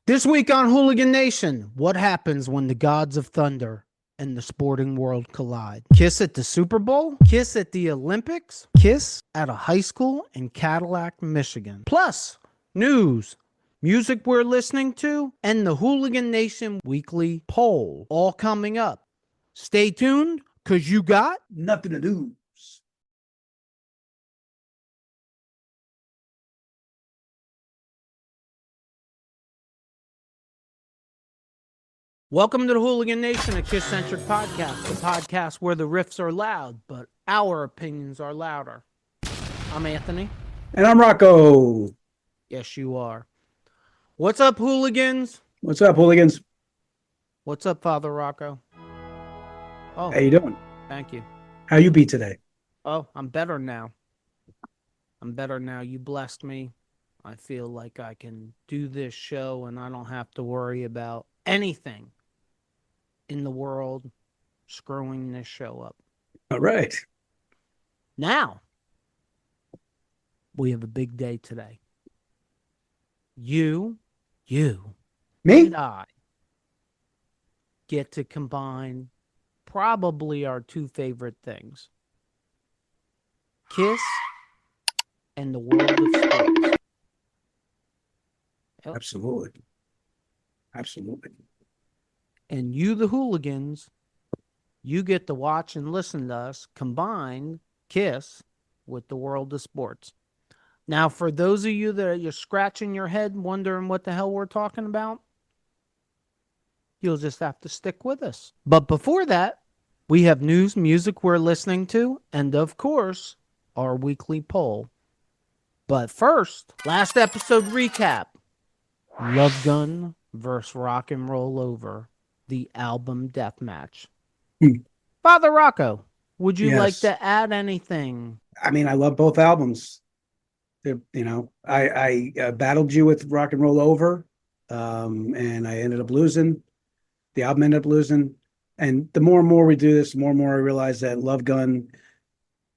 This week on Hooligan Nation, what happens when the gods of thunder and the sporting world collide? Kiss at the Super Bowl? Kiss at the Olympics? Kiss at a high school in Cadillac, Michigan. Plus, news, music we're listening to, and the Hooligan Nation weekly poll, all coming up. Stay tuned, because you got nothing to lose. Welcome to the Hooligan Nation, a KISS-Centric podcast, the podcast where the riffs are loud, but our opinions are louder. I'm Anthony. And I'm Rocco. Yes, you are. What's up, hooligans? What's up, hooligans? What's up, Father Rocco? Oh, how you doing? Thank you. How you be today? Oh, I'm better now. You blessed me. I feel like I can do this show and I don't have to worry about anything in the world screwing this show up. All right. Now, we have a big day today. You, me, and I get to combine probably our two favorite things. Kiss and the world of sports. Absolutely. And you, the hooligans, you get to watch and listen to us combine Kiss with the world of sports. Now, for those of you that you're scratching your head wondering what the hell we're talking about, you'll just have to stick with us. But before that, we have news, music we're listening to, and of course, our weekly poll. But first, last episode recap. Love Gun versus Rock and Roll Over, the album deathmatch. Father Rocco, would you like to add anything? I mean, I love both albums. I battled you with Rock and Roll Over, and I ended up losing. The album ended up losing. And the more and more we do this, the more and more I realize that Love Gun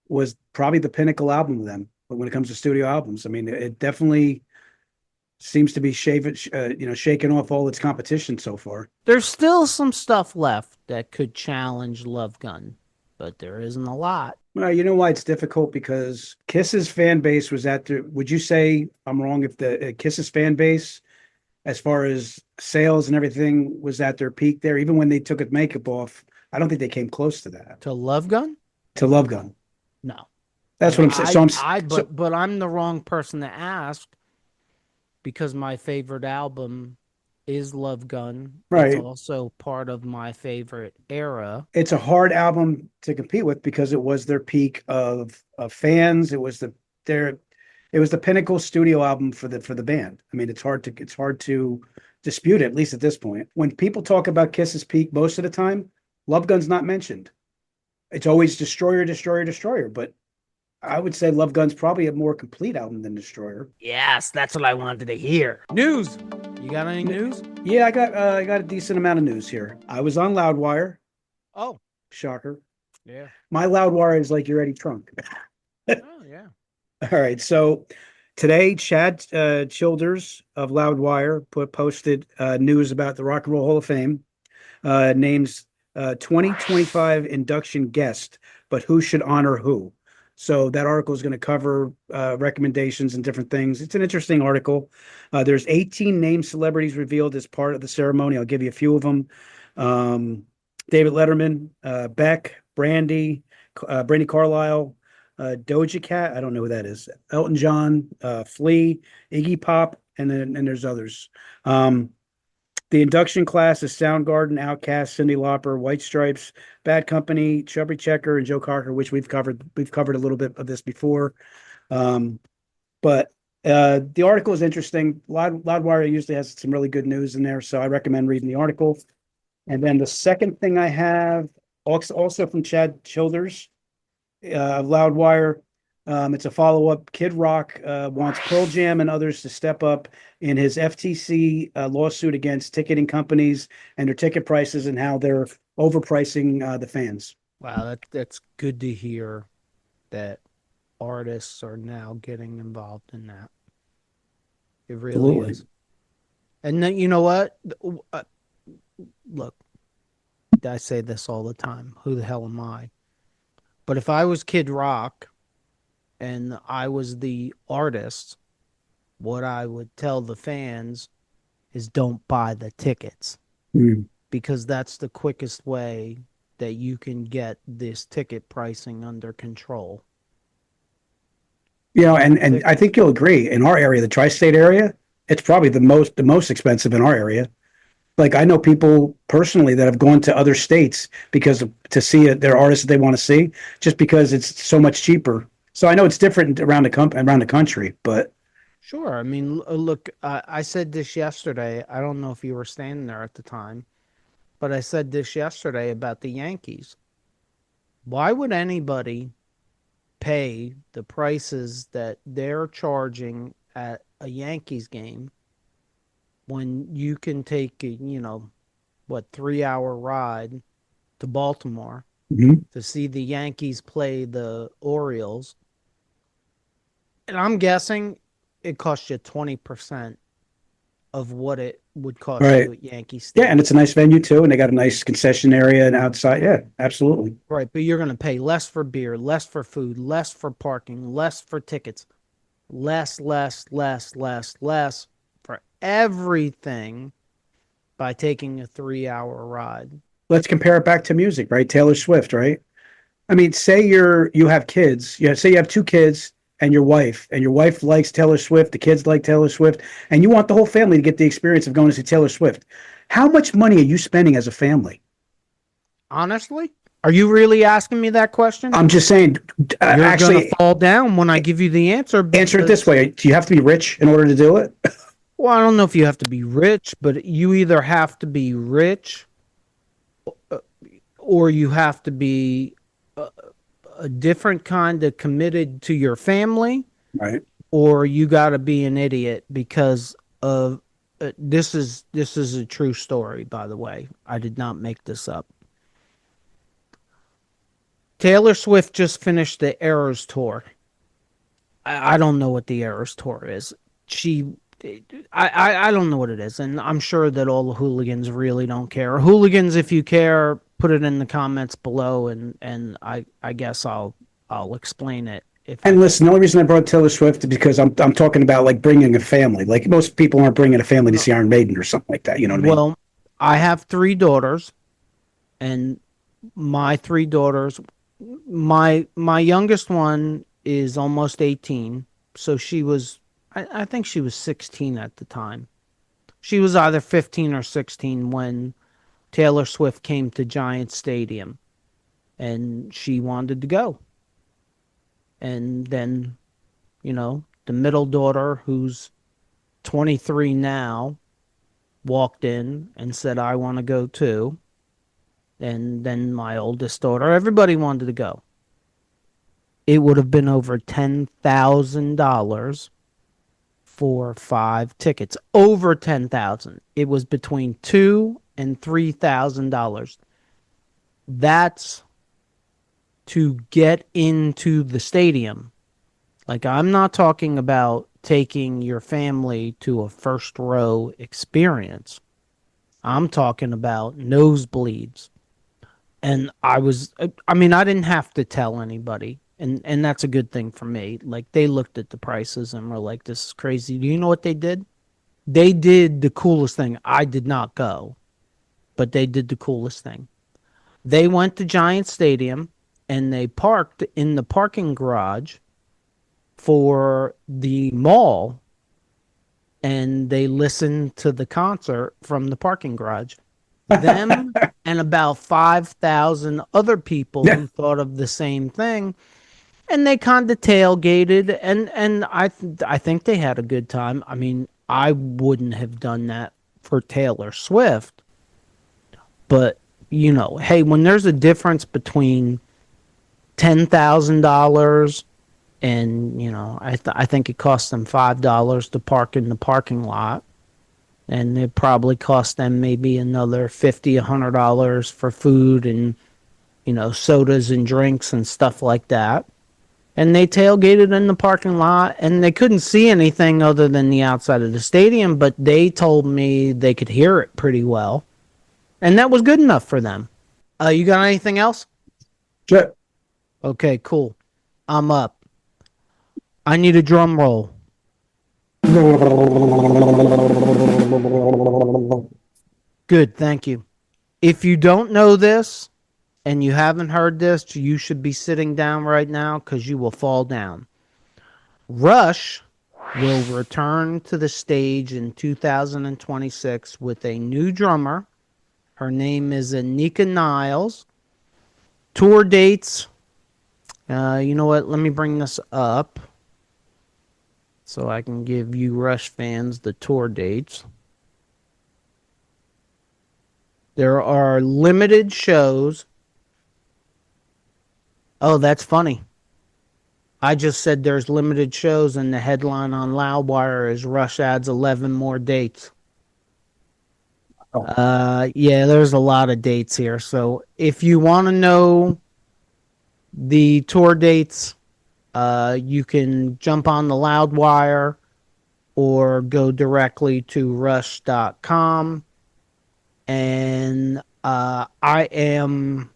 was probably the pinnacle album of them. But when it comes to studio albums, I mean, it definitely seems to be shaking off all its competition so far. There's still some stuff left that could challenge Love Gun, but there isn't a lot. Well, you know why it's difficult? Because Kiss's fan base was at the, would you say I'm wrong if the Kiss's fan base, as far as sales and everything, was at their peak there? Even when they took its makeup off, I don't think they came close to that. To Love Gun? To Love Gun. No. That's what I'm saying. But I'm the wrong person to ask because my favorite album is Love Gun. Right. It's also part of my favorite era. It's a hard album to compete with because it was their peak of fans. It was the pinnacle studio album for the band. I mean, it's hard to dispute it, at least at this point. When people talk about Kiss's peak, most of the time, Love Gun's not mentioned. It's always Destroyer, Destroyer, Destroyer, but I would say Love Gun's probably a more complete album than Destroyer. Yes, that's what I wanted to hear. News. You got any news? Yeah, I got a decent amount of news here. I was on Loudwire. Oh, shocker. Yeah. My Loudwire is like your Eddie Trunk. Oh, yeah. All right. So today, Chad Childers of Loudwire posted news about the Rock and Roll Hall of Fame, names 2025 induction guest, but who should honor who? So that article is going to cover recommendations and different things. It's an interesting article. There's 18 named celebrities revealed as part of the ceremony. I'll give you a few of them. David Letterman, Beck, Brandy Carlisle, Doja Cat. I don't know who that is. Elton John, Flea, Iggy Pop, and there's others. The induction class is Soundgarden, Outkast, Cyndi Lauper, White Stripes, Bad Company, Chubby Checker, and Joe Cocker, which we've covered. We've covered a little bit of this before. But the article is interesting. Loudwire usually has some really good news in there, so I recommend reading the article. And then the second thing I have, also from Chad Childers of Loudwire, it's a follow-up. Kid Rock wants Pearl Jam and others to step up in his FTC lawsuit against ticketing companies and their ticket prices and how they're overpricing the fans. Wow, that's good to hear that artists are now getting involved in that. It really Absolutely. is. And then you know what? Look, I say this all the time. Who the hell am I? But if I was Kid Rock and I was the artist, what I would tell the fans is don't buy the tickets Mm. because that's the quickest way that you can get this ticket pricing under control. You know, and Tick- I think you'll agree in our area, the tri-state area, it's probably the most expensive in our area. Like I know people personally that have gone to other states because to see their artists that they want to see, just because it's so much cheaper. So I know it's different around the country, but Sure. I mean, look, I said this yesterday. I don't know if you were standing there at the time, but I said this yesterday about the Yankees. Why would anybody pay the prices that they're charging at a Yankees game when you can take a, what, 3 hour ride to Baltimore mhm. to see the Yankees play the Orioles? And I'm guessing it costs you 20% of what it would cost Right. you at Yankee Yeah, and Stadium. it's a nice venue too, and they got a nice concession area and outside. Yeah, absolutely. Right, but you're going to pay less for beer, less for food, less for parking, less for tickets, less for everything by taking a 3 hour ride. Let's compare it back to music, right? Taylor Swift, right? I mean, say you have kids. Yeah, say you have two kids and your wife likes Taylor Swift, the kids like Taylor Swift, and you want the whole family to get the experience of going to see Taylor Swift. How much money are you spending as a family? Honestly, are you really asking me that question? I'm just saying, You're going to actually, fall down when I give you the answer answer it this because, way. Do you have to be rich in order to do it? well, I don't know if you have to be rich, but you either have to be rich or you have to be a different kind of committed to your family, Right. or you got to be an idiot because of this is a true story, by the way. I did not make this up. Taylor Swift just finished the Eras tour. I don't know what the Eras tour is. She I don't know what it is, and I'm sure that all the hooligans really don't care. Hooligans, if you care, put it in the comments below, and I guess I'll explain it if I And get. listen, the only reason I brought Taylor Swift is because I'm talking about like bringing a family. Like most people aren't bringing a family to No, see Iron Maiden or something like that. You know what I mean? well, I have three daughters, and my three daughters, my youngest one is almost 18, so she was I think she was 16 at the time. She was either 15 or 16 when Taylor Swift came to Giant Stadium, and she wanted to go. And then, the middle daughter, who's 23 now, walked in and said, I want to go too. And then my oldest daughter, everybody wanted to go. It would have been over $10,000 for 5 tickets. Over 10,000. It was between $2,000 and $3,000. That's to get into the stadium. Like, I'm not talking about taking your family to a first row experience. I'm talking about nosebleeds. And I mean, I didn't have to tell anybody. And that's a good thing for me. Like, they looked at the prices and were like, this is crazy. Do you know what they did? They did the coolest thing. I did not go, but they did the coolest thing. They went to Giant Stadium and they parked in the parking garage for the mall, and they listened to the concert from the parking garage. Them and about 5,000 other people Yeah. who thought of the same thing, and they kind of tailgated, and I think they had a good time. I mean, I wouldn't have done that for Taylor Swift, but hey, when there's a difference between $10,000 and I think it cost them $5 to park in the parking lot, and it probably cost them maybe another $50, $100 for food and sodas and drinks and stuff like that. and they tailgated in the parking lot, and they couldn't see anything other than the outside of the stadium, but they told me they could hear it pretty well, and that was good enough for them. You got anything else? Sure. Okay, cool. I'm up. I need a drum roll. Good, thank you. If you don't know this and you haven't heard this, you should be sitting down right now because you will fall down. Rush will return to the stage in 2026 with a new drummer. Her name is Anika Niles. Tour dates. You know what? Let me bring this up so I can give you Rush fans the tour dates. There are limited shows. Oh, that's funny. I just said there's limited shows, and the headline on Loudwire is Rush adds 11 more dates. Yeah, there's a lot of dates here. So if you want to know the tour dates, you can jump on the Loudwire or go directly to rush.com. And I am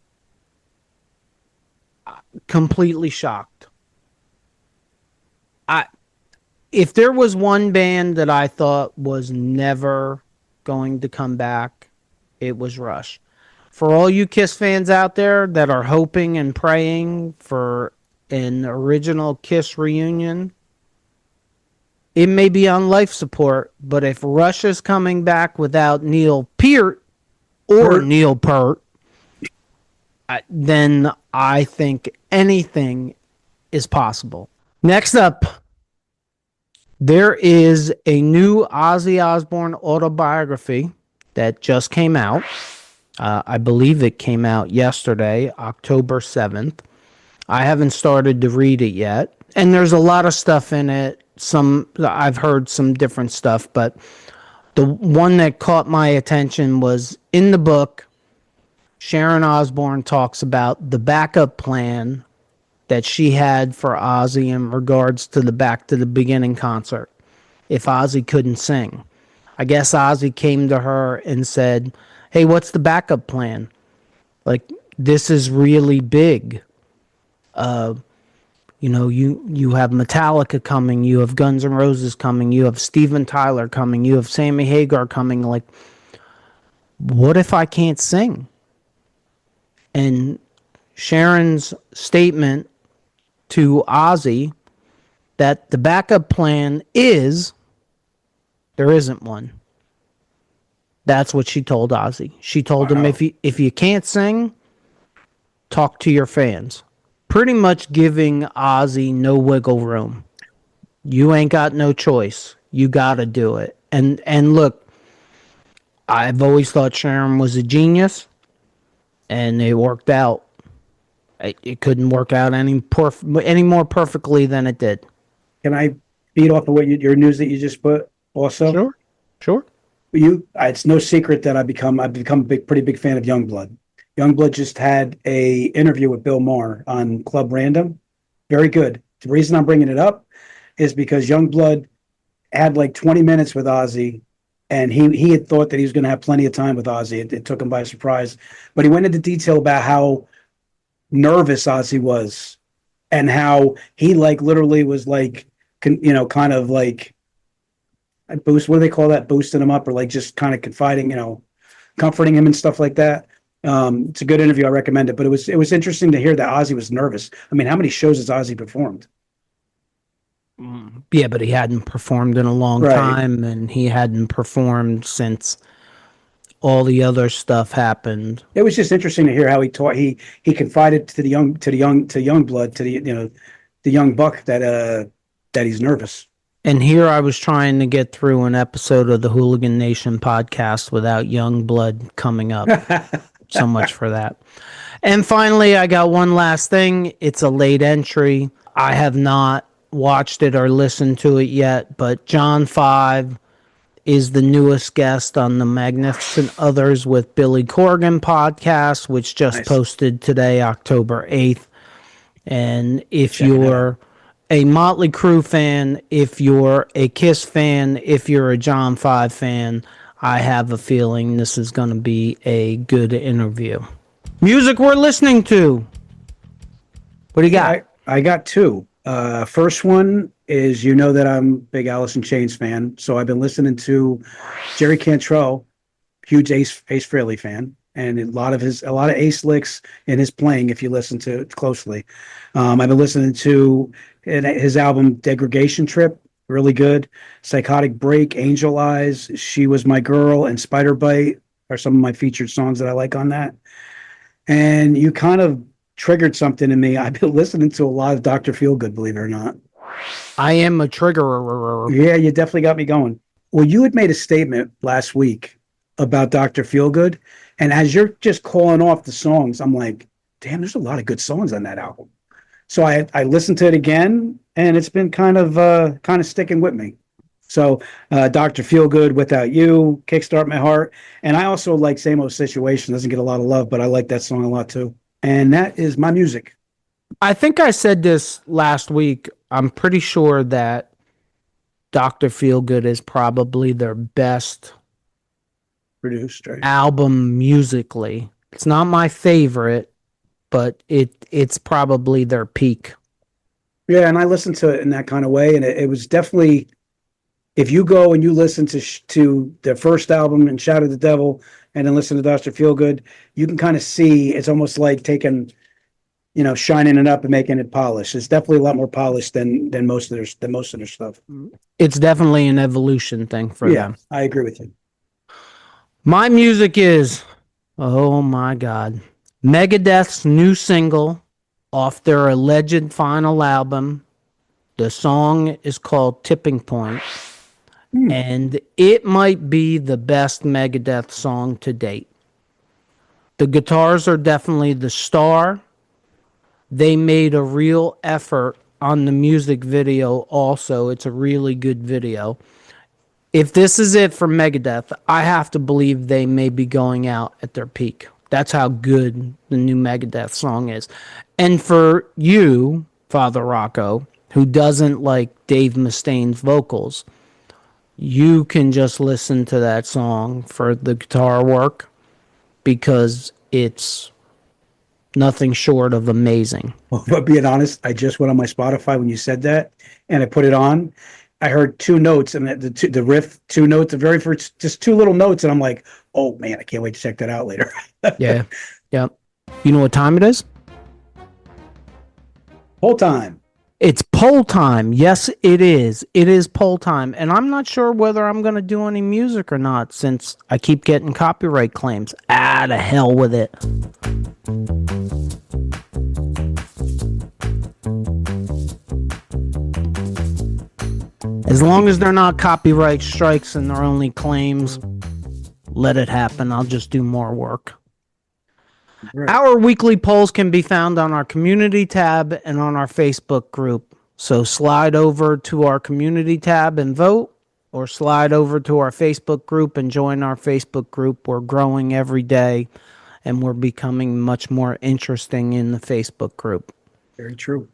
completely shocked. If there was one band that I thought was never going to come back, it was Rush. For all you KISS fans out there that are hoping and praying for an original KISS reunion, it may be on life support, but if Rush is coming back without Neil Peart or Neil Peart, then I think anything is possible. Next up, there is a new Ozzy Osbourne autobiography that just came out. I believe it came out yesterday, October 7th. I haven't started to read it yet. And there's a lot of stuff in it. I've heard some different stuff, but the one that caught my attention was in the book, Sharon Osbourne talks about the backup plan that she had for Ozzy in regards to the Back to the Beginning concert if Ozzy couldn't sing. I guess Ozzy came to her and said, hey, what's the backup plan? Like, this is really big. You know, you have Metallica coming, you have Guns N' Roses coming, you have Steven Tyler coming, you have Sammy Hagar coming. Like, what if I can't sing? And Sharon's statement to Ozzy that the backup plan is there isn't one. That's what she told Ozzy. She told him, if you can't sing, talk to your fans. Pretty much giving Ozzy no wiggle room. You ain't got no choice. You got to do it. And look, I've always thought Sharon was a genius, and it worked out. It couldn't work out any more perfectly than it did. Can I feed off of your news that you just put also? Sure. It's no secret that I've become a pretty big fan of Youngblood. Youngblood just had a interview with Bill Maher on Club Random. Very good. The reason I'm bringing it up is because Youngblood had like 20 minutes with Ozzy, and he had thought that he was going to have plenty of time with Ozzy. It took him by surprise. But he went into detail about how nervous Ozzy was and how he like literally was like, kind of like boost. What do they call that? Boosting him up, or like just kind of confiding, comforting him and stuff like that. It's a good interview. I recommend it. But it was interesting to hear that Ozzy was nervous. I mean, how many shows has Ozzy performed? Yeah, but he hadn't performed in a long time, and he hadn't performed since all the other stuff happened. It was just interesting to hear how he confided to the young blood, to the young buck that he's nervous. And here I was trying to get through an episode of the Hooligan Nation podcast without young blood coming up. So much for that. And finally, I got one last thing. It's a late entry. I have not watched it or listened to it yet, but John 5 is the newest guest on the Magnificent Others with Billy Corgan podcast, which just posted today, October 8th. And if Check it out. you're a Motley Crue fan, if you're a Kiss fan, if you're a John 5 fan, I have a feeling this is going to be a good interview. Music we're listening to. What do you got? I got two. First one is, you know that I'm a big Alice in Chains fan, so I've been listening to Jerry Cantrell, huge Ace Frehley fan, and a lot of Ace licks in his playing. If you listen to it closely, I've been listening to his album Degradation Trip, really good. Psychotic Break, Angel Eyes, She Was My Girl, and Spider Bite are some of my featured songs that I like on that. And you kind of triggered something in me. I've been listening to a lot of Dr. Feelgood, believe it or not. I am a triggerer. Yeah, you definitely got me going. Well, you had made a statement last week about Dr. Feelgood, and as you're just calling off the songs, I'm like, damn, there's a lot of good songs on that album. So I listened to it again, and it's been kind of sticking with me. So Dr. Feelgood, Without You, Kickstart My Heart, and I also like Same Old Situation. Doesn't get a lot of love, but I like that song a lot too. And that is my music. I think I said this last week. I'm pretty sure that Dr. Feelgood is probably their best Produced, right? album musically. It's not my favorite, but it's probably their peak. Yeah, and I listened to it in that kind of way, and it was definitely, if you go and you listen to their first album and Shout at the Devil, and then listen to Dr. Feelgood, you can kind of see it's almost like taking, shining it up and making it polished. It's definitely a lot more polished than most of their stuff. It's definitely an evolution thing for them. I agree with you. My music is, oh my God, Megadeth's new single off their alleged final album. The song is called Tipping Point, and it might be the best Megadeth song to date. The guitars are definitely the star. They made a real effort on the music video also. It's a really good video. If this is it for Megadeth, I have to believe they may be going out at their peak. That's how good the new Megadeth song is. And for you, Father Rocco, who doesn't like Dave Mustaine's vocals, you can just listen to that song for the guitar work because it's nothing short of amazing. Well, but being honest, I just went on my Spotify when you said that, and I put it on. I heard two notes, and the riff, two notes, the very first, just two little notes, and I'm like, oh man, I can't wait to check that out later. Yeah. Yep. You know what time it is? Whole time. It's poll time. Yes, it is. It is poll time. And I'm not sure whether I'm going to do any music or not since I keep getting copyright claims. Ah, to hell with it. As long as they're not copyright strikes and they're only claims, let it happen. I'll just do more work. Right. Our weekly polls can be found on our community tab and on our Facebook group. So slide over to our community tab and vote, or slide over to our Facebook group and join our Facebook group. We're growing every day, and we're becoming much more interesting in the Facebook group. Very true.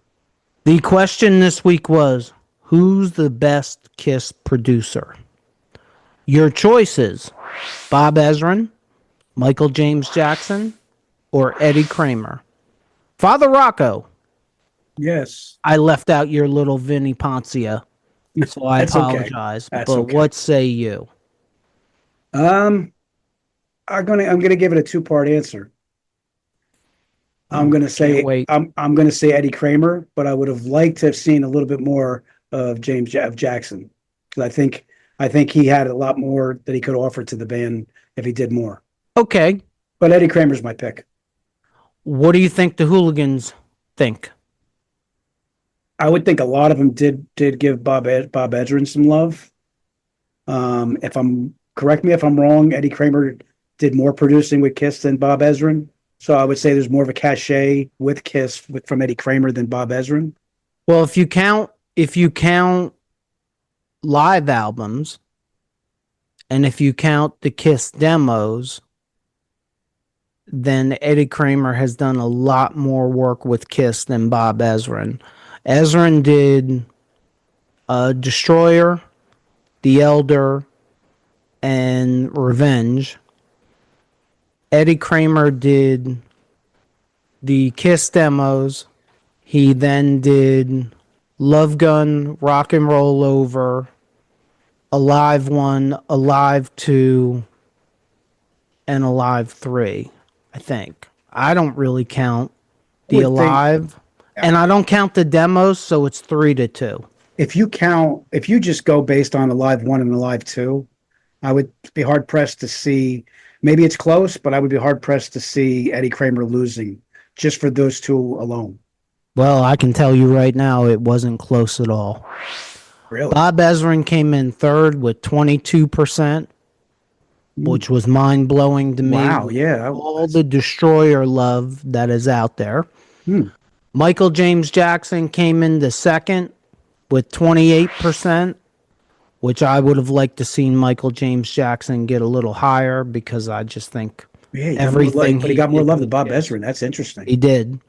The question this week was, who's the best KISS producer? Your choices: Bob Ezrin, Michael James Jackson, or Eddie Kramer. Father Rocco. Yes. I left out your little Vinnie Poncia, so I apologize. Okay. But okay. What say you? I'm gonna give it a two-part answer. I'm gonna say Eddie Kramer, but I would have liked to have seen a little bit more of Jackson, because I think he had a lot more that he could offer to the band if he did more. Okay, but Eddie Kramer's my pick. What do you think the Hooligans think? I would think a lot of them did give Bob Ezrin some love. Correct me if I'm wrong, Eddie Kramer did more producing with KISS than Bob Ezrin. So I would say there's more of a cachet with KISS from Eddie Kramer than Bob Ezrin. Well, if you count live albums, and if you count the KISS demos, then Eddie Kramer has done a lot more work with KISS than Bob Ezrin. Ezrin did Destroyer, The Elder, and Revenge. Eddie Kramer did the KISS demos. He then did Love Gun, Rock and Roll Over, Alive 1, Alive 2, and Alive 3, I think. I don't really count the Would think Alive, and I don't count the demos, so it's 3-2. if you just go based on Alive 1 and Alive 2, I would be hard pressed to see. Maybe it's close, but I would be hard pressed to see Eddie Kramer losing just for those two alone. Well, I can tell you right now, it wasn't close at all. Really? Bob Ezrin came in third with 22%, which was mind-blowing to me. Wow, yeah. All the Destroyer love that is out there. Michael James Jackson came in the second with 28%, which I would have liked to seen Michael James Jackson get a little higher because I just think everything. But he got more love than Bob Ezrin. That's interesting. He did.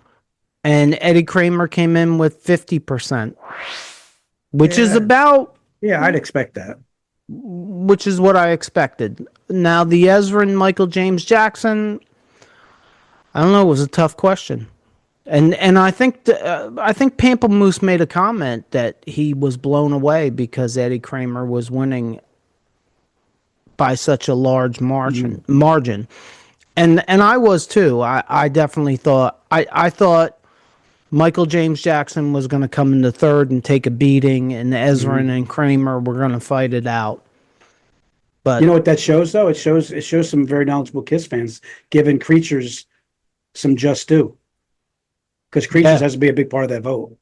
And Eddie Kramer came in with 50%, which is about. Yeah, I'd expect that. Which is what I expected. Now, the Ezrin, Michael James Jackson, I don't know, it was a tough question. And I think Pamplemousse made a comment that he was blown away because Eddie Kramer was winning by such a large margin. And I was too. I definitely thought I thought Michael James Jackson was going to come into third and take a beating, and Ezrin and Kramer were going to fight it out. But you know what that shows, though? It shows some very knowledgeable KISS fans giving Creatures some just due. Because Creatures has to be a big part of that vote.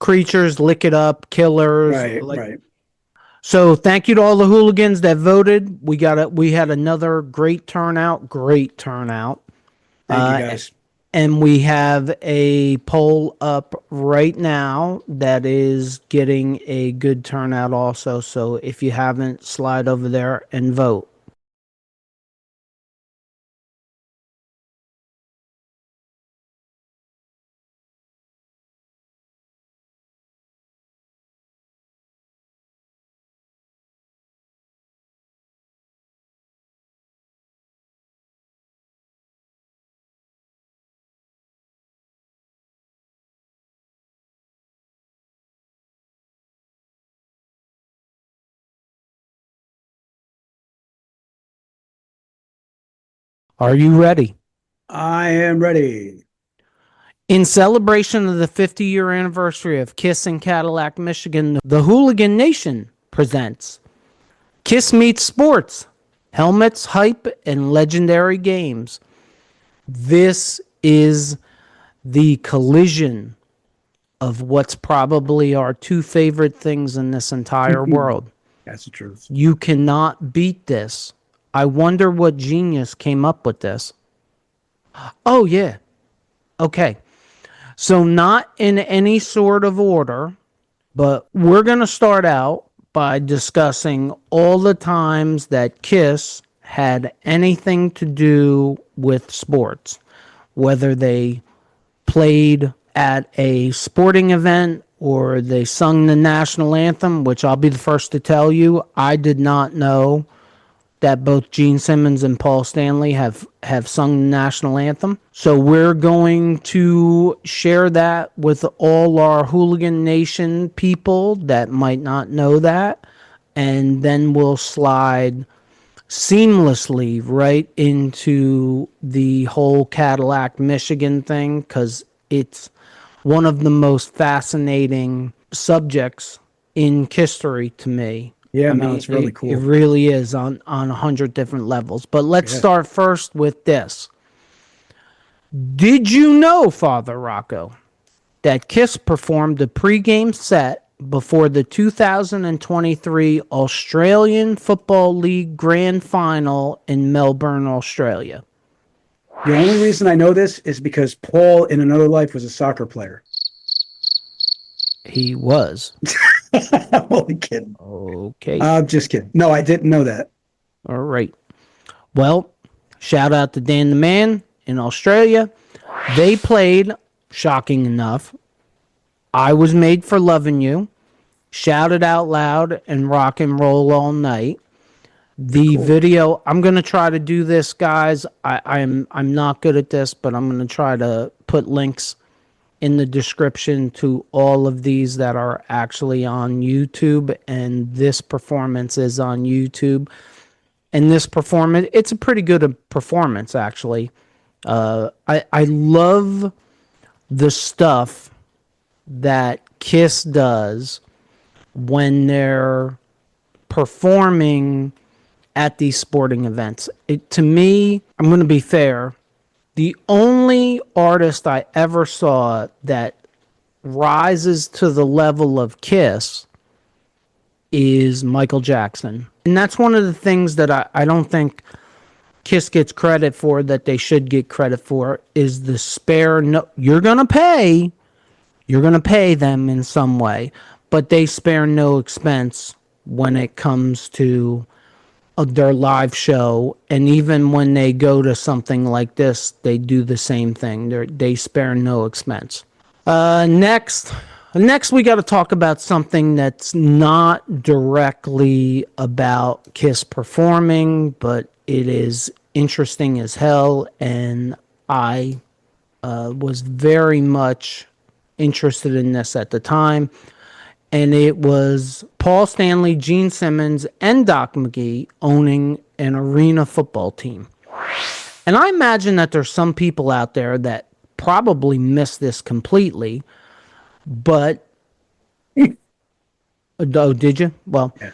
Creatures, Lick It Up, Killers. Right. So thank you to all the hooligans that voted. We had another great turnout. Thank you, guys. And we have a poll up right now that is getting a good turnout also. So if you haven't, slide over there and vote. Are you ready? I am ready. In celebration of the 50-year anniversary of KISS in Cadillac, Michigan, the Hooligan Nation presents KISS Meets Sports, Helmets, Hype, and Legendary Games. This is the collision of what's probably our two favorite things in this entire world. That's the truth. You cannot beat this. I wonder what genius came up with this. Oh, yeah. Okay. So not in any sort of order, but we're going to start out by discussing all the times that KISS had anything to do with sports, whether they played at a sporting event or they sung the national anthem, which I'll be the first to tell you, I did not know that both Gene Simmons and Paul Stanley have sung the national anthem. So we're going to share that with all our Hooligan Nation people that might not know that. And then we'll slide seamlessly right into the whole Cadillac, Michigan thing, because it's one of the most fascinating subjects in history to me. Yeah, it's really cool. It really is on 100 different levels. But let's start first with this. Did you know, Father Rocco, that KISS performed a pregame set before the 2023 Australian Football League Grand Final in Melbourne, Australia? The only reason I know this is because Paul, in another life, was a soccer player. He was. I'm only kidding. Okay. I'm just kidding. No, I didn't know that. All right. Well, shout out to Dan the Man in Australia. They played, shocking enough, I Was Made for Loving You, Shout It Out Loud, and Rock and Roll All Night. The video, I'm gonna try to do this, guys. I'm not good at this, but I'm gonna try to put links in the description to all of these that are actually on YouTube, and this performance is on YouTube. And this performance, it's a pretty good performance, actually. I love the stuff that KISS does when they're performing at these sporting events. To me, I'm going to be fair, the only artist I ever saw that rises to the level of KISS is Michael Jackson. And that's one of the things that I don't think KISS gets credit for, that they should get credit for, is the spare no. You're going to pay them in some way, but they spare no expense when it comes to their live show. And even when they go to something like this, they do the same thing. They spare no expense. Next we got to talk about something that's not directly about KISS performing, but it is interesting as hell, and I was very much interested in this at the time. And it was Paul Stanley, Gene Simmons, and Doc McGee owning an arena football team. And I imagine that there's some people out there that probably missed this completely, but oh, did you? Well, yeah.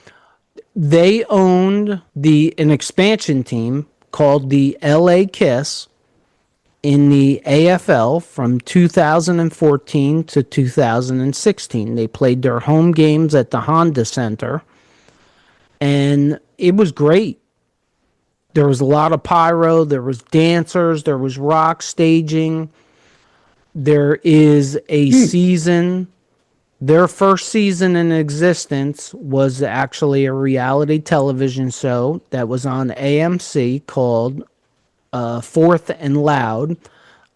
They owned an expansion team called the LA KISS in the AFL from 2014 to 2016. They played their home games at the Honda Center, and it was great. There was a lot of pyro, there was dancers, there was rock staging. There is a season. Their first season in existence was actually a reality television show that was on AMC called Fourth and Loud.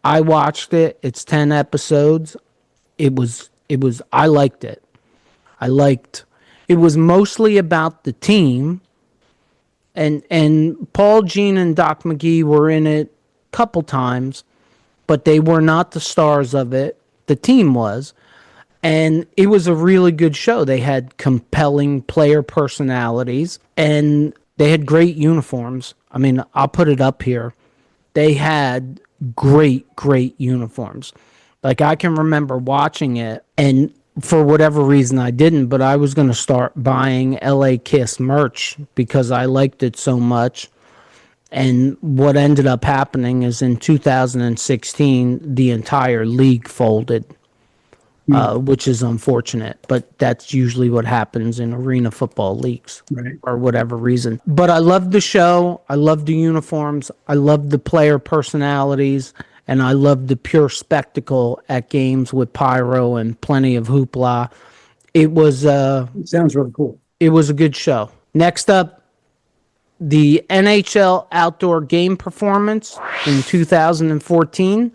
I watched it. It's 10 episodes. I liked it. It was mostly about the team, and Paul, Gene, and Doc McGee were in it a couple times, but they were not the stars of it. The team was. And it was a really good show. They had compelling player personalities, and they had great uniforms. I mean, I'll put it up here. They had great uniforms. Like, I can remember watching it, and for whatever reason I didn't, but I was going to start buying LA KISS merch because I liked it so much. And what ended up happening is in 2016, the entire league folded. Which is unfortunate, but that's usually what happens in arena football leagues, right, or whatever reason. But I loved the show. I loved the uniforms. I loved the player personalities, and I loved the pure spectacle at games with pyro and plenty of hoopla. It was it sounds really cool. It was a good show. Next up, the NHL outdoor game performance in 2014.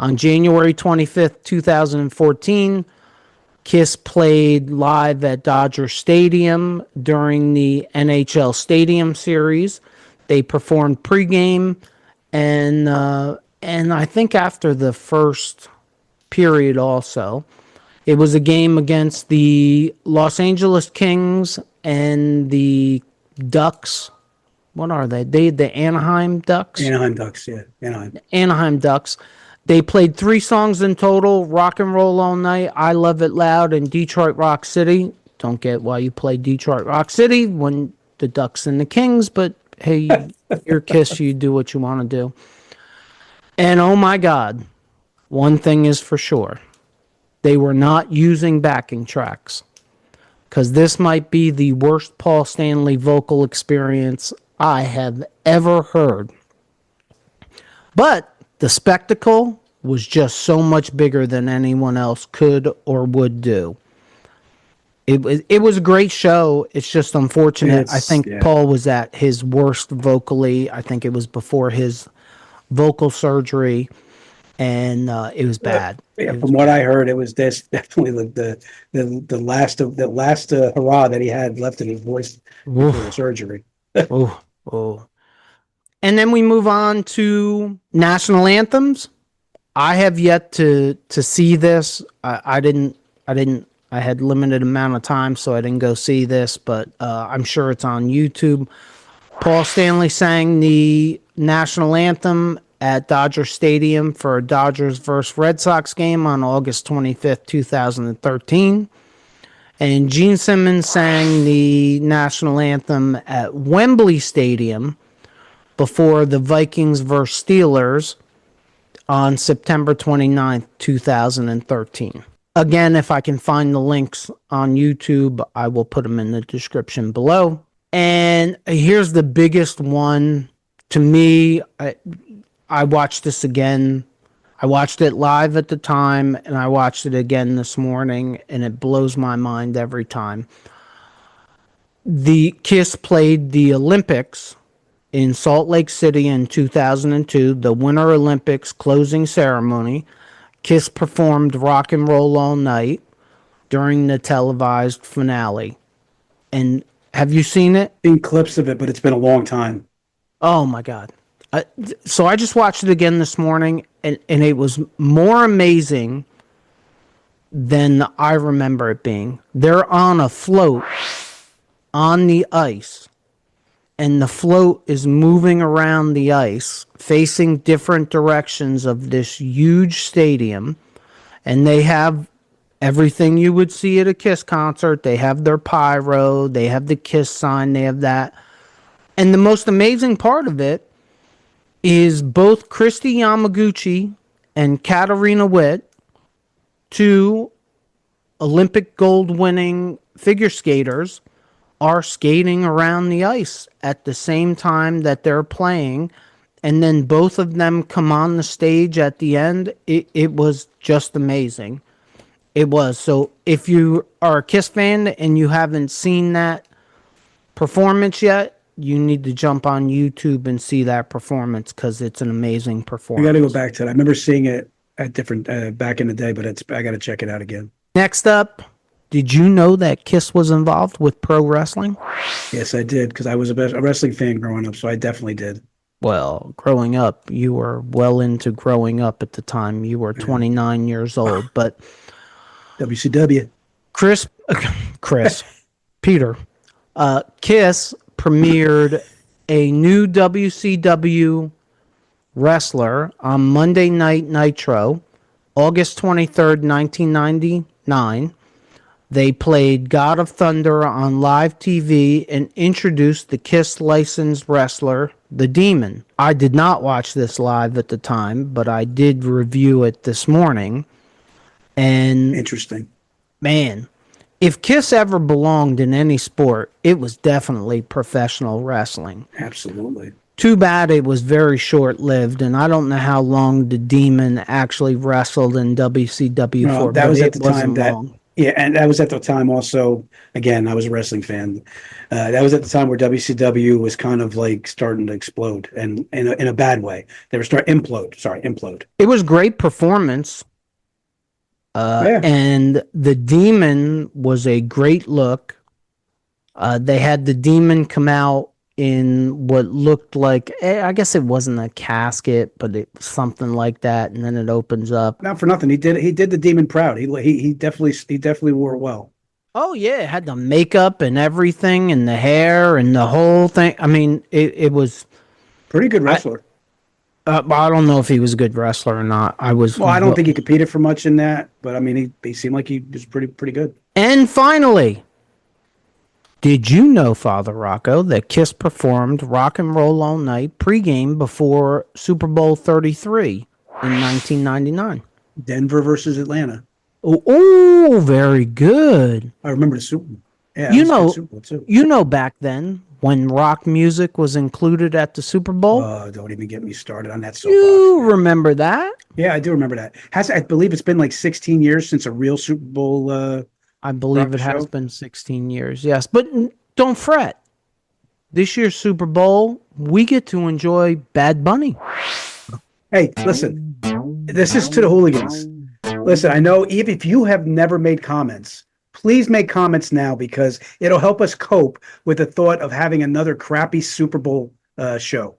On January 25th, 2014, KISS played live at Dodger Stadium during the NHL Stadium Series. They performed pregame, and I think after the first period also. It was a game against the Los Angeles Kings and the Ducks. What are they? The Anaheim Ducks? Anaheim Ducks, yeah. Anaheim Ducks. They played 3 songs in total: Rock and Roll All Night, I Love It Loud, and Detroit Rock City. Don't get why you play Detroit Rock City when the Ducks and the Kings, but hey, you're KISS, you do what you want to do. And oh my God, one thing is for sure. They were not using backing tracks, because this might be the worst Paul Stanley vocal experience I have ever heard. But the spectacle was just so much bigger than anyone else could or would do. It was a great show. It's just unfortunate. I think Paul was at his worst vocally. I think it was before his vocal surgery, and it was bad. Yeah, It from was what I bad. heard, it was this definitely the last of the last hurrah that he had left in his voice before the Oof, surgery. oh, oh. And then we move on to national anthems. I have yet to see this. I had limited amount of time, so I didn't go see this, but I'm sure it's on YouTube. Paul Stanley sang the national anthem at Dodger Stadium for a Dodgers versus Red Sox game on August 25th, 2013. And Gene Simmons sang the national anthem at Wembley Stadium before the Vikings versus Steelers on September 29th, 2013. Again, if I can find the links on YouTube, I will put them in the description below. And here's the biggest one to me. I watched this again. I watched it live at the time, and I watched it again this morning, and it blows my mind every time. The KISS played the Olympics in Salt Lake City in 2002, the Winter Olympics closing ceremony. KISS performed Rock and Roll All Night during the televised finale. And have you seen it? Seen clips of it, but it's been a long time. Oh my God. So I just watched it again this morning, and it was more amazing than I remember it being. They're on a float on the ice, and the float is moving around the ice, facing different directions of this huge stadium, and they have everything you would see at a KISS concert. They have their pyro, they have the KISS sign, they have that. And the most amazing part of it is both Christy Yamaguchi and Katarina Witt, two Olympic gold winning figure skaters, are skating around the ice at the same time that they're playing. And then both of them come on the stage at the end. It was just amazing. It was. So if you are a KISS fan and you haven't seen that performance yet, you need to jump on YouTube and see that performance because it's an amazing I performance. got to go back to it. I remember seeing it at different back in the day, but I got to check it out again. Next up, did you know that KISS was involved with pro wrestling? Yes, I did because I was a wrestling fan growing up, so I definitely did. Well, growing up, you were well into growing up at the time. You were 29 years old, but WCW. Chris, Peter, KISS premiered a new WCW wrestler on Monday Night Nitro, August 23rd, 1999. They played God of Thunder on live TV and introduced the KISS licensed wrestler, The Demon. I did not watch this live at the time, but I did review it this morning. And Interesting. man, if KISS ever belonged in any sport, it was definitely professional wrestling. Absolutely. Too bad it was very short-lived, and I don't know how long the Demon actually wrestled in WCW No, for, that but was at it the time wasn't that, long. yeah, and that was at the time also, again, I was a wrestling fan. That was at the time where WCW was kind of like starting to explode and in a bad way. They were implode. It was great performance, Yeah. and the Demon was a great look. They had the Demon come out in what looked like, I guess it wasn't a casket, but it was something like that, and then it opens up. Not for nothing. He did the Demon proud. He definitely wore it well. Oh yeah, it had the makeup and everything, and the hair and the whole thing. I mean, it was. Pretty good wrestler. I don't know if he was a good wrestler or not. I don't think he competed for much in that, but I mean, he seemed like he was pretty good. And finally, did you know, Father Rocco, that KISS performed Rock and Roll All Night pregame before Super Bowl 33 in 1999? Denver versus Atlanta. Oh, very good. I remember the Super Bowl. Yeah, You it was a know, good Super Bowl too. you know back then when rock music was included at the Super Bowl. Don't even get me started on that soapbox. You remember that? Yeah, I do remember that. I believe it's been like 16 years since a real Super Bowl. I believe rock it has show? been 16 years, yes. But don't fret. This year's Super Bowl, we get to enjoy Bad Bunny. Hey, listen, this is to the hooligans. Listen, I know if you have never made comments, please make comments now because it'll help us cope with the thought of having another crappy Super Bowl show.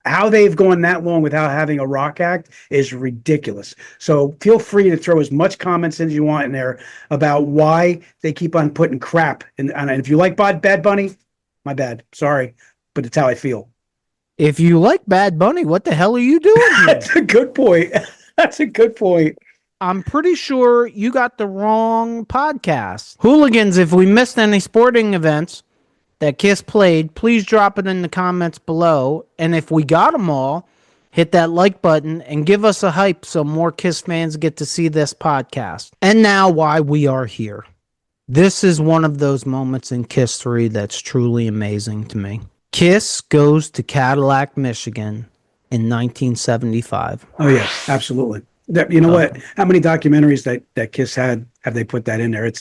How they've gone that long without having a rock act is ridiculous. So feel free to throw as much comments as you want in there about why they keep on putting crap. And if you like Bad Bunny, my bad. Sorry, but it's how I feel. If you like Bad Bunny, what the hell are you doing here? That's a good point. That's a good point. I'm pretty sure you got the wrong podcast. Hooligans, if we missed any sporting events that KISS played, please drop it in the comments below. And if we got them all, hit that like button and give us a hype so more KISS fans get to see this podcast. And now why we are here. This is one of those moments in KISS 3 that's truly amazing to me. KISS goes to Cadillac, Michigan in 1975. Oh, yeah, absolutely. You know what? How many documentaries that KISS had have they put that in there?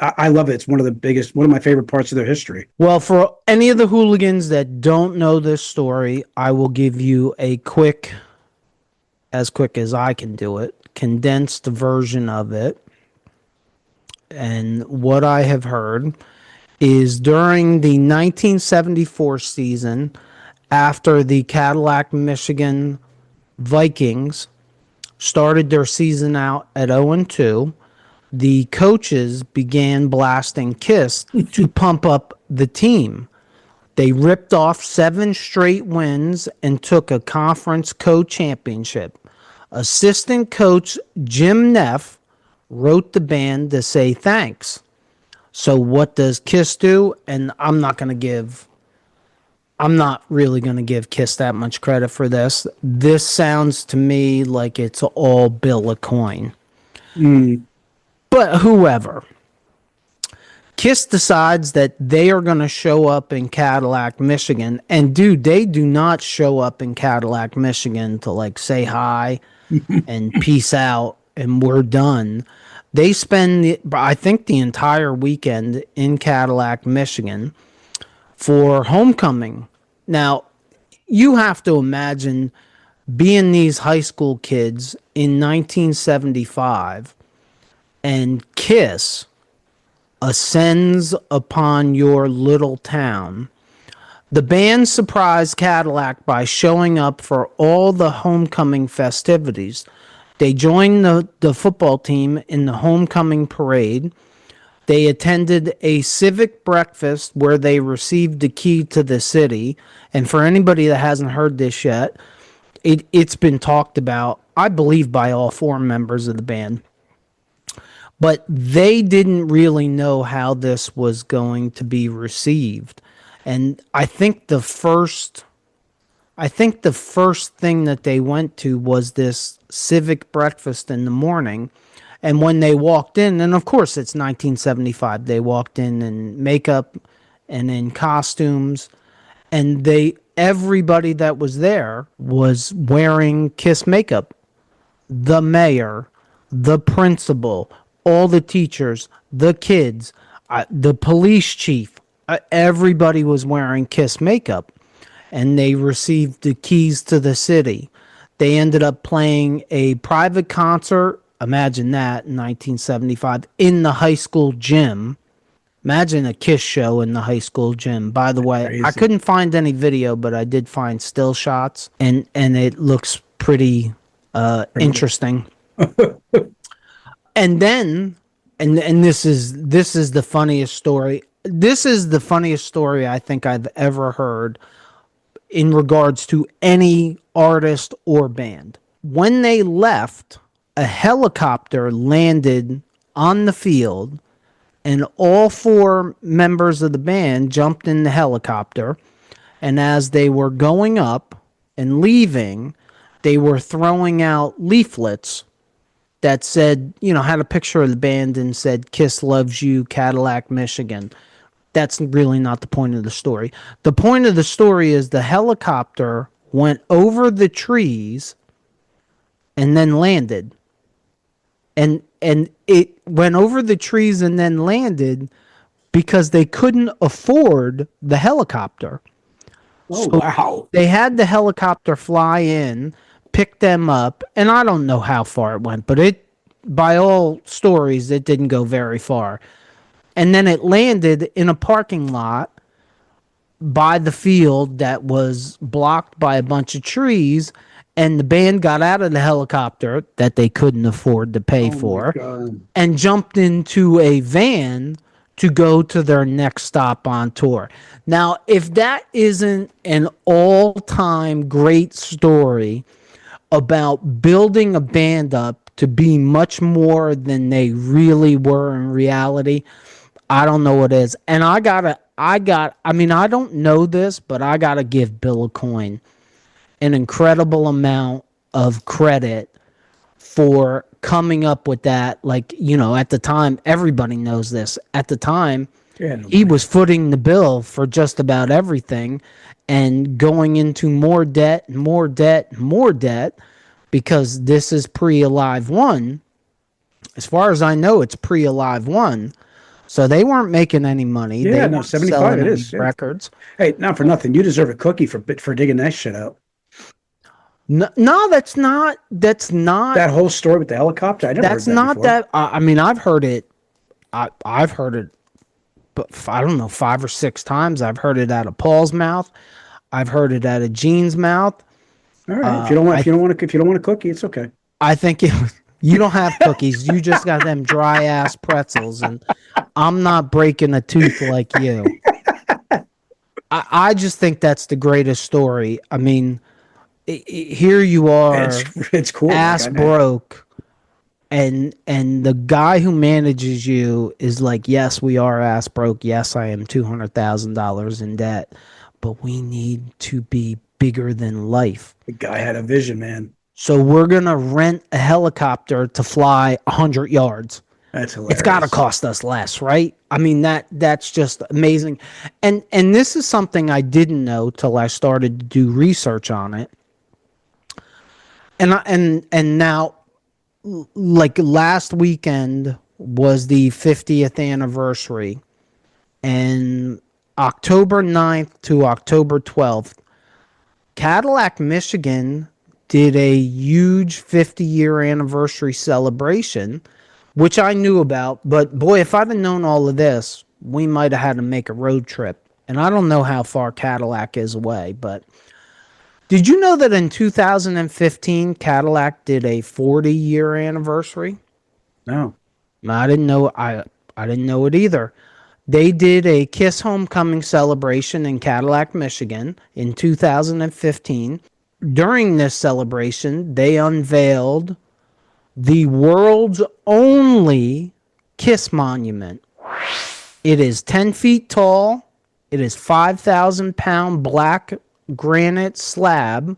I love it. It's one of my favorite parts of their history. Well, for any of the hooligans that don't know this story, I will give you as quick as I can do it, condensed version of it. And what I have heard is during the 1974 season, after the Cadillac, Michigan Vikings started their season out at 0-2, the coaches began blasting KISS to pump up the team. They ripped off 7 straight wins and took a conference co-championship. Assistant coach Jim Neff wrote the band to say thanks. So what does KISS do? And I'm not really going to give KISS that much credit for this. This sounds to me like it's all Bill a coin. But whoever. KISS decides that they are going to show up in Cadillac, Michigan. And dude, they do not show up in Cadillac, Michigan to like say hi and peace out and we're done. They spend, I think, the entire weekend in Cadillac, Michigan for homecoming. Now, you have to imagine being these high school kids in 1975 and KISS ascends upon your little town. The band surprised Cadillac by showing up for all the homecoming festivities. They joined the football team in the homecoming parade. They attended a civic breakfast where they received the key to the city. And for anybody that hasn't heard this yet, it's been talked about, I believe, by all 4 members of the band. But they didn't really know how this was going to be received. And I think the first thing that they went to was this civic breakfast in the morning. And when they walked in, and of course it's 1975, they walked in makeup and in costumes, and everybody that was there was wearing KISS makeup. The mayor, the principal, all the teachers, the kids, the police chief, everybody was wearing KISS makeup. And they received the keys to the city. They ended up playing a private concert, imagine that, in 1975, in the high school gym. Imagine a KISS show in the high school gym. By the way, crazy. I couldn't find any video, but I did find still shots, and it looks pretty interesting. And then, and this is the funniest story. This is the funniest story I think I've ever heard in regards to any artist or band. When they left, a helicopter landed on the field, and all 4 members of the band jumped in the helicopter. And as they were going up and leaving, they were throwing out leaflets that said, had a picture of the band and said, KISS loves you, Cadillac, Michigan. That's really not the point of the story. The point of the story is the helicopter went over the trees and then landed. And it went over the trees and then landed because they couldn't afford the helicopter. Oh, So wow. they had the helicopter fly in, pick them up, and I don't know how far it went, but it, by all stories, it didn't go very far. And then it landed in a parking lot by the field that was blocked by a bunch of trees. And the band got out of the helicopter that they couldn't afford to pay Oh my for God. and jumped into a van to go to their next stop on tour. Now, if that isn't an all time great story about building a band up to be much more than they really were in reality, I don't know what is. And I mean, I don't know this, but I gotta give Bill a coin an incredible amount of credit for coming up with that. Like, at the time, everybody knows this. At the time, Yeah, no he way. was footing the bill for just about everything and going into more debt, more debt, more debt because this is pre Alive One. As far as I know, it's pre Alive One. So they weren't making any money. Yeah, They no, weren't 75 selling it any is. Yeah. records. Hey, not for nothing. You deserve a cookie for digging that shit out. No, no, that's not. That's not. That whole story with the helicopter, I never heard That's that not before. that. I mean, I've heard it. I've heard it, but I don't know, 5 or 6 times. I've heard it out of Paul's mouth. I've heard it out of Gene's mouth. All right. If you don't want, I if you don't want a cookie, it's okay. I think you don't have cookies. You just got them dry ass pretzels, and I'm not breaking a tooth like you. I just think that's the greatest story. I mean, here you It's are, it's cool. Like, ass broke, and the guy who manages you is like, yes, we are ass broke. Yes, I am $200,000 in debt, but we need to be bigger than life. the guy had a vision, man. So we're gonna rent a helicopter to fly 100 yards. That's It's got to hilarious. cost us less, right? I mean, that's just amazing. And this is something I didn't know till I started to do research on it. And now, like, last weekend was the 50th anniversary, and October 9th to October 12th, Cadillac, Michigan did a huge 50-year anniversary celebration, which I knew about. But boy, if I'd have known all of this, we might have had to make a road trip. And I don't know how far Cadillac is away, but did you know that in 2015 Cadillac did a 40-year anniversary? No. I didn't know. I didn't know it either. They did a KISS homecoming celebration in Cadillac, Michigan in 2015. During this celebration, they unveiled the world's only KISS monument. It is 10 feet tall. It is 5,000-pound black granite slab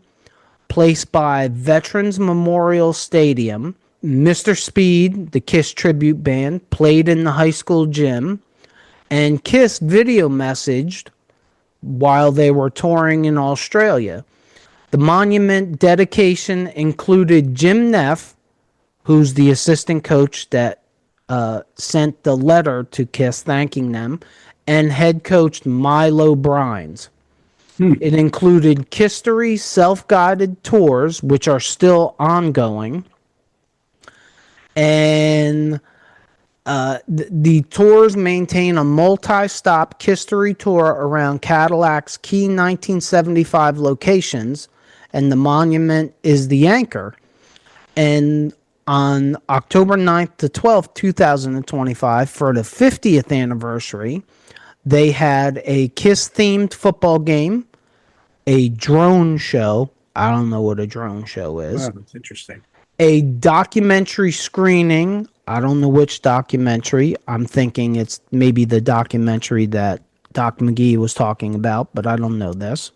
placed by Veterans Memorial Stadium. Mr. Speed, the KISS tribute band, played in the high school gym, and KISS video messaged while they were touring in Australia. The monument dedication included Jim Neff, who's the assistant coach that sent the letter to KISS thanking them, and head coach Milo Brines. It included Kisstory self-guided tours, which are still ongoing, and the tours maintain a multi-stop Kisstory tour around Cadillac's key 1975 locations, and the monument is the anchor. And on October 9th to 12th, 2025, for the 50th anniversary, they had a KISS-themed football game, a drone show. I don't know what a drone show is. Wow, that's interesting. A documentary screening. I don't know which documentary. I'm thinking it's maybe the documentary that Doc McGee was talking about, but I don't know this.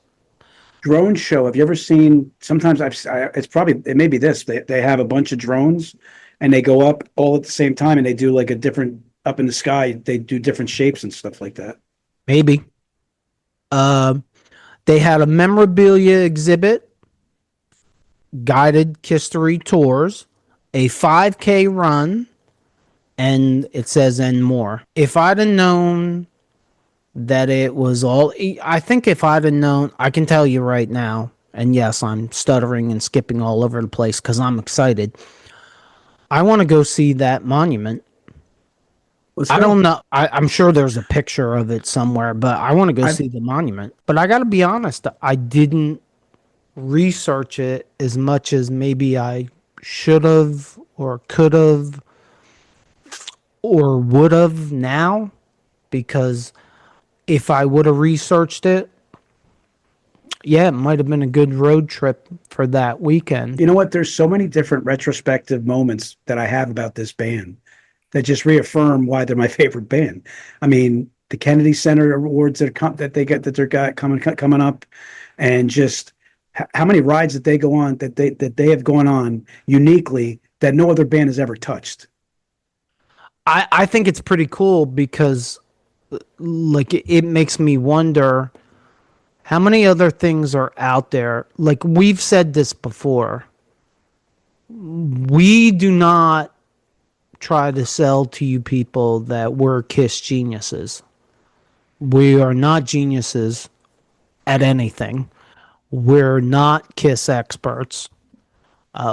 Drone show. Have you ever seen? Sometimes it may be this. They have a bunch of drones, and they go up all at the same time, and they do like a different up in the sky. They do different shapes and stuff like that. Maybe. They had a memorabilia exhibit, guided Kisstory tours, a 5K run, and it says and more. If I'd have known that it was all. I think if I'd have known, I can tell you right now, and yes, I'm stuttering and skipping all over the place because I'm excited. I want to go see that monument. Let's I go. don't know. I'm sure there's a picture of it somewhere, but I want to go I see the monument. But I got to be honest, I didn't research it as much as maybe I should have or could have or would have now, because if I would have researched it, yeah, it might have been a good road trip for that weekend. You know what? There's so many different retrospective moments that I have about this band that just reaffirm why they're my favorite band. I mean, the Kennedy Center awards that they get that they're got coming up, and just how many rides that they go on that they have gone on uniquely that no other band has ever touched. I think it's pretty cool because like it makes me wonder how many other things are out there. Like we've said this before. We do not try to sell to you people that we're KISS geniuses. We are not geniuses at anything. We're not KISS experts.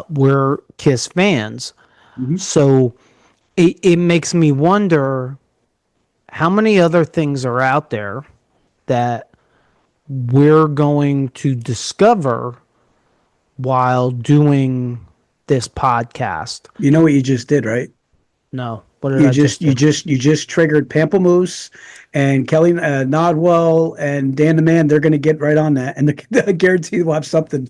We're KISS fans. Mhm. So it makes me wonder how many other things are out there that we're going to discover while doing this podcast. You know what you just did, right? No, what did You I just just you do? just you just triggered Pamplemousse and Kelly Nodwell and Dan the Man. They're going to get right on that, and I guarantee we'll have something.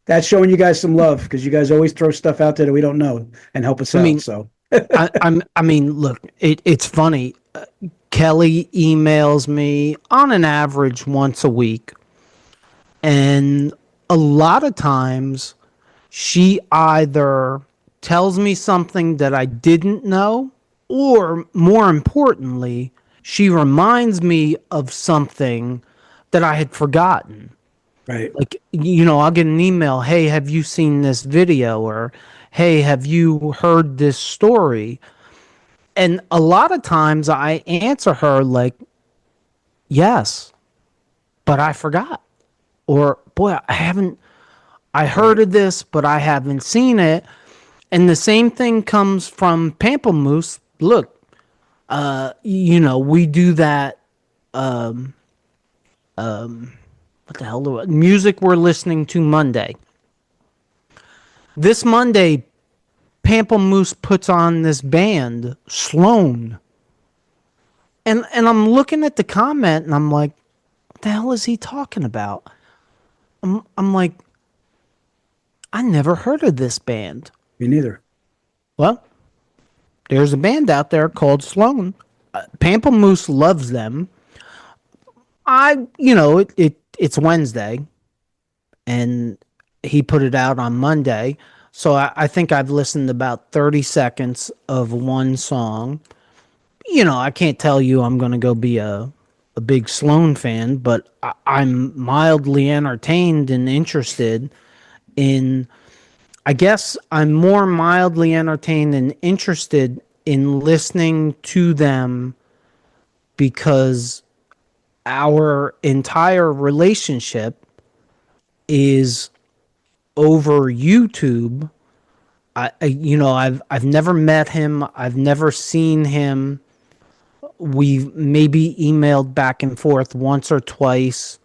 That's showing you guys some love because you guys always throw stuff out there that we don't know and help us I out. mean, So I mean, look, it's funny. Kelly emails me on an average once a week, and a lot of times she either tells me something that I didn't know, or more importantly, she reminds me of something that I had forgotten. right. Like, I'll get an email, hey, have you seen this video? Or, hey, have you heard this story? And a lot of times I answer her like, yes, but I forgot. Or, boy, I heard Right. of this, but I haven't seen it. And the same thing comes from Pamplemousse. Look, we do that. What the hell music we're listening to Monday. This Monday, Pamplemousse puts on this band, Sloan. And I'm looking at the comment and I'm like, what the hell is he talking about? I'm like, I never heard of this band. Me neither. Well, there's a band out there called Sloan. Pamplemousse loves them. It's Wednesday and he put it out on Monday. So I think I've listened to about 30 seconds of one song. I can't tell you I'm going to go be a big Sloan fan, but I'm mildly entertained and interested in. I guess I'm more mildly entertained and interested in listening to them because our entire relationship is over YouTube. I've never met him. I've never seen him. We've maybe emailed back and forth once or twice.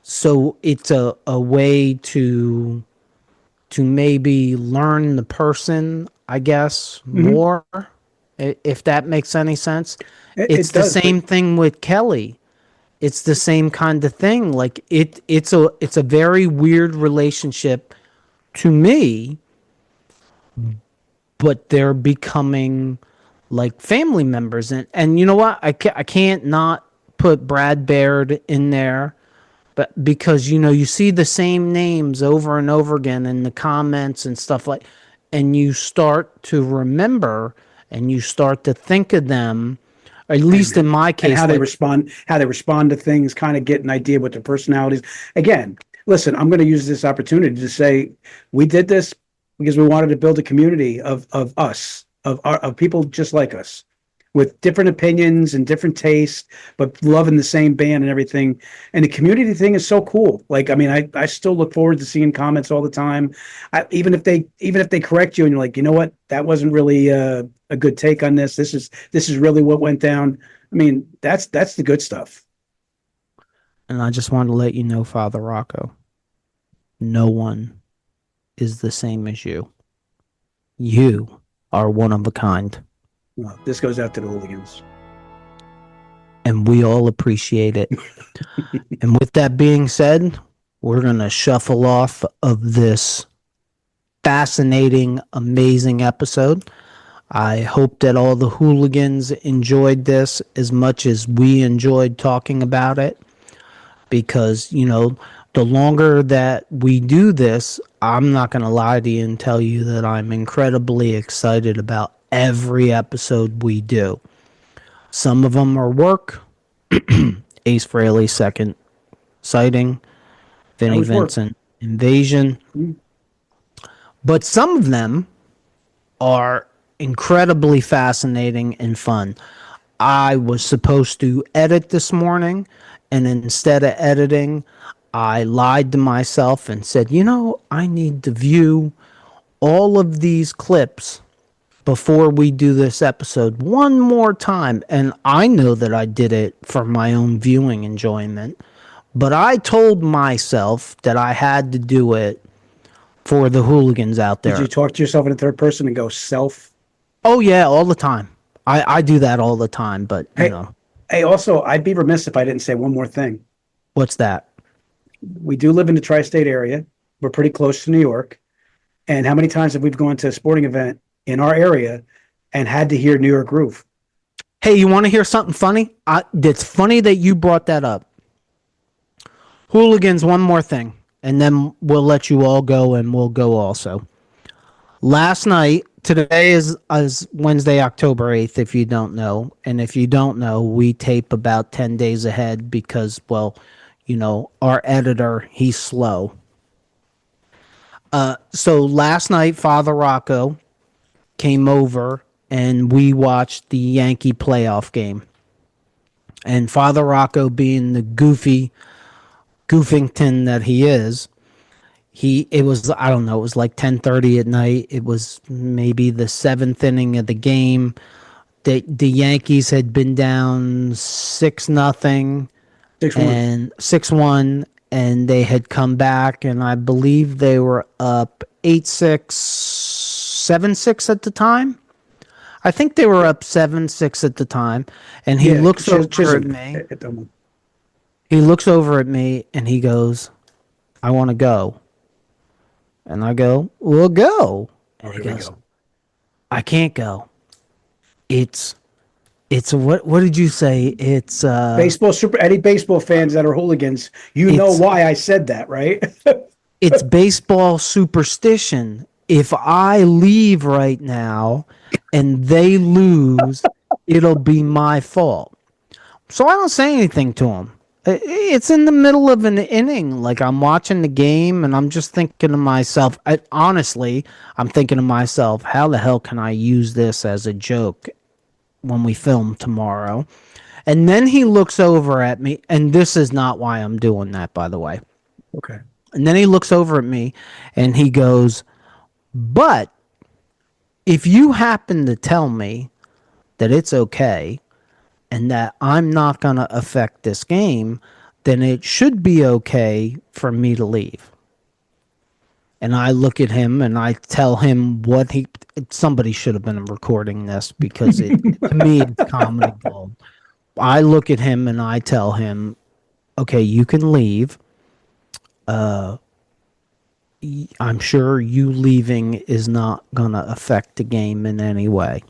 So it's a way to maybe learn the person, I guess, Hmm. more, if that makes any sense. It It's the does, but same thing with Kelly. It's the same kind of thing. Like it's a very weird relationship to me, but they're becoming like family members. And you know what? I can't not put Brad Baird in there, but because you see the same names over and over again in the comments and stuff like, and you start to remember and you start to think of them, at least in and my and case, like, how they respond to things, kind of get an idea what their personalities. Again, listen, I'm going to use this opportunity to say we did this because we wanted to build a community of us, of people just like us. with different opinions and different tastes, but loving the same band and everything. And the community thing is so cool. Like, I mean, I still look forward to seeing comments all the time. Even if they correct you and you're like, you know what, that wasn't really a good take on this. This is really what went down. I mean, that's the good stuff. And I just wanted to let you know, Father Rocco, no one is the same as you. You are one of a kind. Well, this goes out to the hooligans. And we all appreciate it. And with that being said, we're going to shuffle off of this fascinating, amazing episode. I hope that all the hooligans enjoyed this as much as we enjoyed talking about it. Because, you know, the longer that we do this, I'm not going to lie to you and tell you that I'm incredibly excited about every episode we do. Some of them are work. Ace Frehley's second sighting. Vinnie Vincent invasion. Mm-hmm. But some of them are incredibly fascinating and fun. I was supposed to edit this morning, and instead of editing, I lied to myself and said, you know, I need to view all of these clips before we do this episode one more time. And I know that I did it for my own viewing enjoyment, but I told myself that I had to do it for the hooligans out there. Did you talk to yourself in the third person and go self? Oh, yeah, all the time. I do that all the time, but, you know. Hey, also, I'd be remiss if I didn't say one more thing. What's that? We do live in the tri-state area. We're pretty close to New York. And how many times have we gone to a sporting event in our area and had to hear New York Groove? Hey, you want to hear something funny? It's funny that you brought that up. Hooligans, one more thing, and then we'll let you all go, and we'll go also. Last night, today is Wednesday, October 8th, if you don't know. And if you don't know, we tape about 10 days ahead because, well, you know, our editor, he's slow. So last night, Father Rocco came over and we watched the Yankee playoff game. And Father Rocco, being the goofington that he is, it was like 10:30 at night. It was maybe the seventh inning of the game. The Yankees had been down 6-0 and 6-1, and they had come back, and I believe they were up 8-6, 7-6 at the time. I think they were up 7-6 at the time, and he looks over at me. He looks over at me and he goes, "I want to go." And I go, "We'll go." And he goes, "I can't go. It's what did you say? It's any baseball fans that are hooligans, you know why I said that, right? It's baseball superstition. If I leave right now and they lose, it'll be my fault." So I don't say anything to him. It's in the middle of an inning. Like, I'm watching the game and I'm just thinking to myself, honestly, I'm thinking to myself, how the hell can I use this as a joke when we film tomorrow? And then he looks over at me, and this is not why I'm doing that, by the way. Okay. And then he looks over at me and he goes, "But if you happen to tell me that it's okay and that I'm not going to affect this game, then it should be okay for me to leave." And I look at him and I tell him somebody should have been recording this because to me, it's comedy gold. I look at him and I tell him, "Okay, you can leave. I'm sure you leaving is not going to affect the game in any way."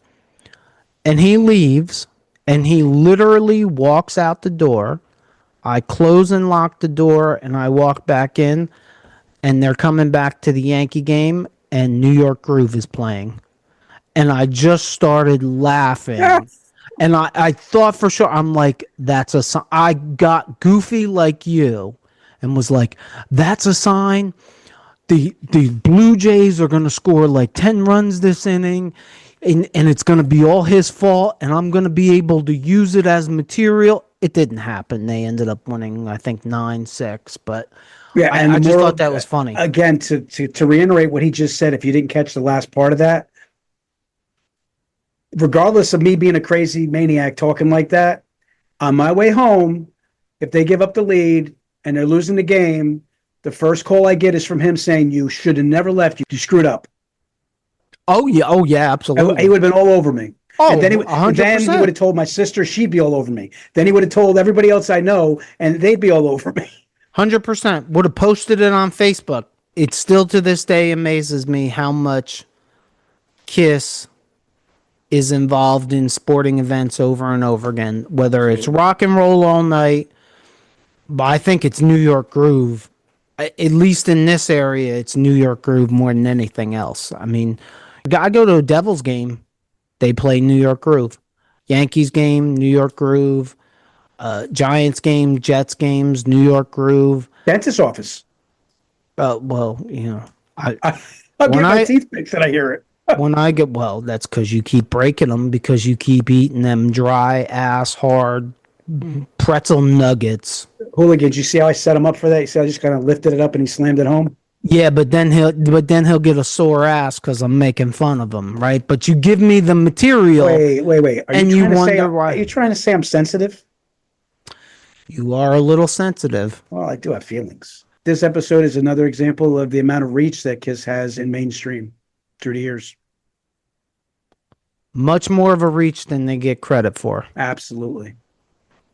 And he leaves, and he literally walks out the door. I close and lock the door, and I walk back in, and they're coming back to the Yankee game, and New York Groove is playing. And I just started laughing. And I thought for sure, I'm like, that's a sign. I got goofy like you and was like, that's a sign. The Blue Jays are going to score like 10 runs this inning. and it's going to be all his fault, and I'm going to be able to use it as material. It didn't happen. They ended up winning, I think, 9-6. But Yeah, and I the just moral, thought that was funny. again, to reiterate what he just said, if you didn't catch the last part of that, regardless of me being a crazy maniac talking like that, on my way home, if they give up the lead and they're losing the game, the first call I get is from him saying, "You should have never left. You screwed up." Oh yeah, absolutely. He would have been all over me. Oh, And then he 100%. would have told my sister, she'd be all over me. Then he would have told everybody else I know, and they'd be all over me. 100% would have posted it on Facebook. It still to this day amazes me how much Kiss is involved in sporting events over and over again, whether it's rock and roll all night, but I think it's New York Groove. At least in this area, it's New York Groove more than anything else. I mean, I go to a Devils game, they play New York Groove. Yankees game, New York Groove. Giants game, Jets games, New York Groove. Dentist office. Well, I'll get my teeth fixed and I hear it. When I get, well, that's because you keep breaking them because you keep eating them dry ass hard pretzel nuggets. Hooligan, did you see how I set him up for that? You see, I just kind of lifted it up and he slammed it home. Yeah, but then he'll get a sore ass because I'm making fun of him, right? But you give me the material. Wait. Are you trying to say I'm sensitive? You are a little sensitive. Well, I do have feelings. This episode is another example of the amount of reach that KISS has in mainstream through the years. Much more of a reach than they get credit for. Absolutely.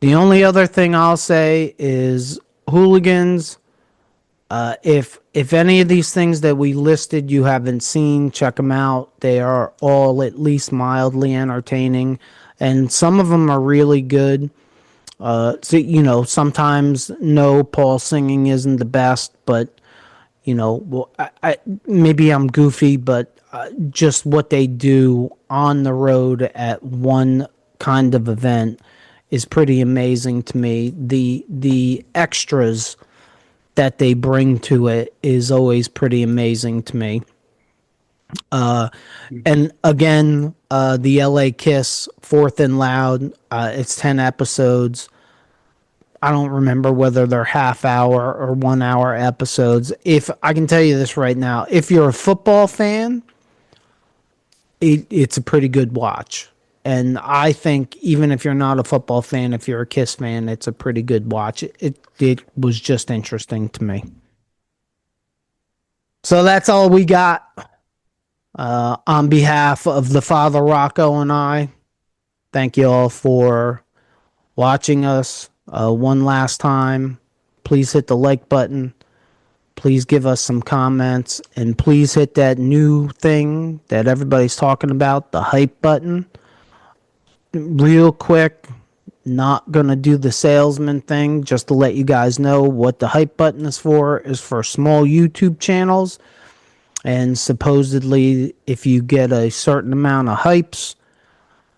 The only other thing I'll say is Hooligans. If any of these things that we listed you haven't seen, check them out. They are all at least mildly entertaining, and some of them are really good. So sometimes Paul singing isn't the best, but maybe I'm goofy, but just what they do on the road at one kind of event is pretty amazing to me. The extras that they bring to it is always pretty amazing to me. And again, the LA Kiss, Fourth and Loud, it's 10 episodes. I don't remember whether they're half hour or 1 hour episodes. If I can tell you this right now, if you're a football fan, it's a pretty good watch. And I think even if you're not a football fan, if you're a KISS fan, it's a pretty good watch. It was just interesting to me. So that's all we got. On behalf of the Father Rocco and I, thank you all for watching us one last time. Please hit the like button. Please give us some comments. And please hit that new thing that everybody's talking about, the hype button. Real quick, not going to do the salesman thing, just to let you guys know what the hype button is for small YouTube channels. And supposedly, if you get a certain amount of hypes,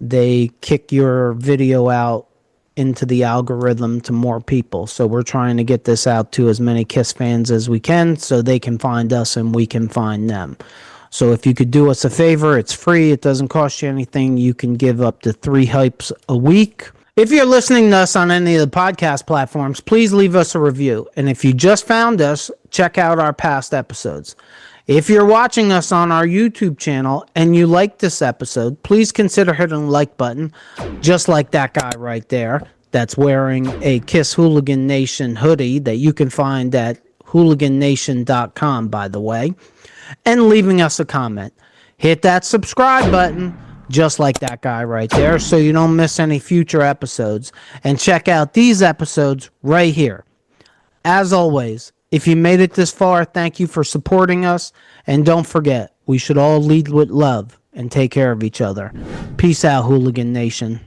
they kick your video out into the algorithm to more people. So we're trying to get this out to as many KISS fans as we can so they can find us and we can find them. So if you could do us a favor, it's free. It doesn't cost you anything. You can give up to 3 hypes a week. If you're listening to us on any of the podcast platforms, please leave us a review. And if you just found us, check out our past episodes. If you're watching us on our YouTube channel and you like this episode, please consider hitting the like button, just like that guy right there that's wearing a KISS Hooligan Nation hoodie that you can find at hooligannation.com, by the way, and leaving us a comment. Hit that subscribe button, just like that guy right there, so you don't miss any future episodes. And check out these episodes right here. As always, if you made it this far, thank you for supporting us. And don't forget, we should all lead with love and take care of each other. Peace out, Hooligan Nation.